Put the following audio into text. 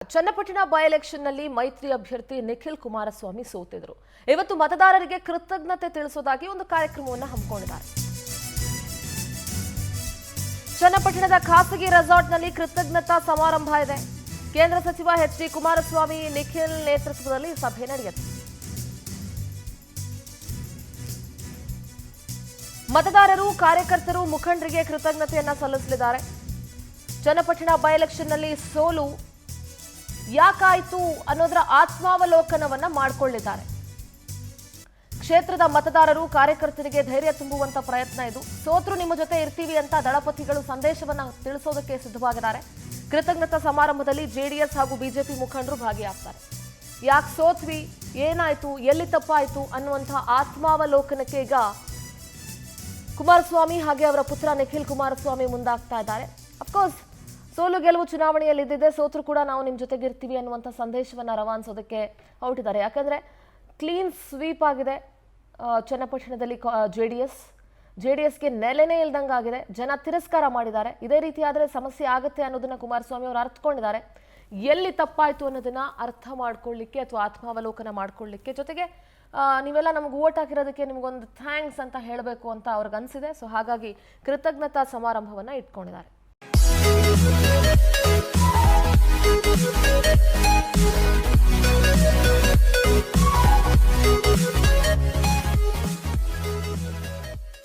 Channapatna by election ನಲ್ಲಿ ಮೈತ್ರಿ ಅಭ್ಯರ್ಥಿ ನಿಖಿಲ್ ಕುಮಾರಸ್ವಾಮಿ ಸೋತಿದ್ರು. ಇವತ್ತು ಮತದಾರರಿಗೆ ಕೃತಜ್ಞತೆ ತಿಳಿಸೋದಾಗಿ ಒಂದು ಕಾರ್ಯಕ್ರಮವನ್ನು ಹಮ್ಮಿಕೊಂಡಿದ್ದಾರೆ. ಚನ್ನಪಟ್ಟಣದ ಖಾಸಗಿ ರೆಸಾರ್ಟ್ನಲ್ಲಿ ಕೃತಜ್ಞತಾ ಸಮಾರಂಭ ಇದೆ. ಕೇಂದ್ರ ಸಚಿವ ಎಚ್ ಡಿ ಕುಮಾರಸ್ವಾಮಿ ನಿಖಿಲ್ ನೇತೃತ್ವದಲ್ಲಿ ಸಭೆ ನಡೆಯುತ್ತೆ. ಮತದಾರರು, ಕಾರ್ಯಕರ್ತರು, ಮುಖಂಡರಿಗೆ ಕೃತಜ್ಞತೆಯನ್ನ ಸಲ್ಲಿಸಲಿದ್ದಾರೆ. ಚನ್ನಪಟ್ಟಣ ಬೈ ಎಲೆಕ್ಷನ್ ನಲ್ಲಿ ಸೋಲು ಯಾಕಾಯಿತು ಅನ್ನೋದರ ಆತ್ಮಾವಲೋಕನವನ್ನ ಮಾಡಿಕೊಳ್ಳಿದ್ದಾರೆ. ಕ್ಷೇತ್ರದ ಮತದಾರರು, ಕಾರ್ಯಕರ್ತರಿಗೆ ಧೈರ್ಯ ತುಂಬುವಂತ ಪ್ರಯತ್ನ ಇದು. ಸೋತ್ರು ನಿಮ್ಮ ಜೊತೆ ಇರ್ತೀವಿ ಅಂತ ದಳಪತಿಗಳು ಸಂದೇಶವನ್ನ ತಿಳಿಸೋದಕ್ಕೆ ಸಿದ್ಧವಾಗಿದ್ದಾರೆ. ಕೃತಜ್ಞತಾ ಸಮಾರಂಭದಲ್ಲಿ ಜೆಡಿಎಸ್ ಹಾಗೂ ಬಿಜೆಪಿ ಮುಖಂಡರು ಭಾಗಿಯಾಗ್ತಾರೆ. ಯಾಕೆ ಸೋತ್ವಿ, ಏನಾಯ್ತು, ಎಲ್ಲಿ ತಪ್ಪಾಯ್ತು ಅನ್ನುವಂತಹ ಆತ್ಮಾವಲೋಕನಕ್ಕೆ ಈಗ ಕುಮಾರಸ್ವಾಮಿ ಹಾಗೆ ಅವರ ಪುತ್ರ ನಿಖಿಲ್ ಕುಮಾರಸ್ವಾಮಿ ಮುಂದಾಗ್ತಾ ಇದ್ದಾರೆ. ಅಫ್ಕೋರ್ಸ್ ಸೋಲು ಗೆಲುವು ಚುನಾವಣೆಯಲ್ಲಿ ಇದ್ದಿದೆ, ಸೋತ್ರು ಕೂಡ ನಾವು ನಿಮ್ಮ ಜೊತೆಗೆ ಇರ್ತೀವಿ ಅನ್ನುವಂಥ ಸಂದೇಶವನ್ನು ರವಾನಿಸೋದಕ್ಕೆ ಹೊರಟಿದ್ದಾರೆ. ಯಾಕಂದರೆ ಕ್ಲೀನ್ ಸ್ವೀಪ್ ಆಗಿದೆ ಚನ್ನಪಟ್ಟಣದಲ್ಲಿ. ಜೆ ಡಿ ಎಸ್ಗೆ ನೆಲೆನೇ ಇಲ್ದಂಗಾಗಿದೆ. ಜನ ತಿರಸ್ಕಾರ ಮಾಡಿದ್ದಾರೆ. ಇದೇ ರೀತಿ ಆದರೆ ಸಮಸ್ಯೆ ಆಗುತ್ತೆ ಅನ್ನೋದನ್ನ ಕುಮಾರಸ್ವಾಮಿ ಅವರು ಅರ್ಥಕೊಂಡಿದ್ದಾರೆ. ಎಲ್ಲಿ ತಪ್ಪಾಯಿತು ಅನ್ನೋದನ್ನ ಅರ್ಥ ಮಾಡ್ಕೊಳ್ಳಿಕ್ಕೆ ಅಥವಾ ಆತ್ಮಾವಲೋಕನ ಮಾಡ್ಕೊಳ್ಳಿಕ್ಕೆ, ಜೊತೆಗೆ ನೀವೆಲ್ಲ ನಮ್ಗೆ ಓಟ್ ಹಾಕಿರೋದಕ್ಕೆ ನಿಮಗೊಂದು ಥ್ಯಾಂಕ್ಸ್ ಅಂತ ಹೇಳಬೇಕು ಅಂತ ಅವ್ರಿಗೆ ಅನಿಸಿದೆ. ಸೊ ಹಾಗಾಗಿ ಕೃತಜ್ಞತಾ ಸಮಾರಂಭವನ್ನು ಇಟ್ಕೊಂಡಿದ್ದಾರೆ.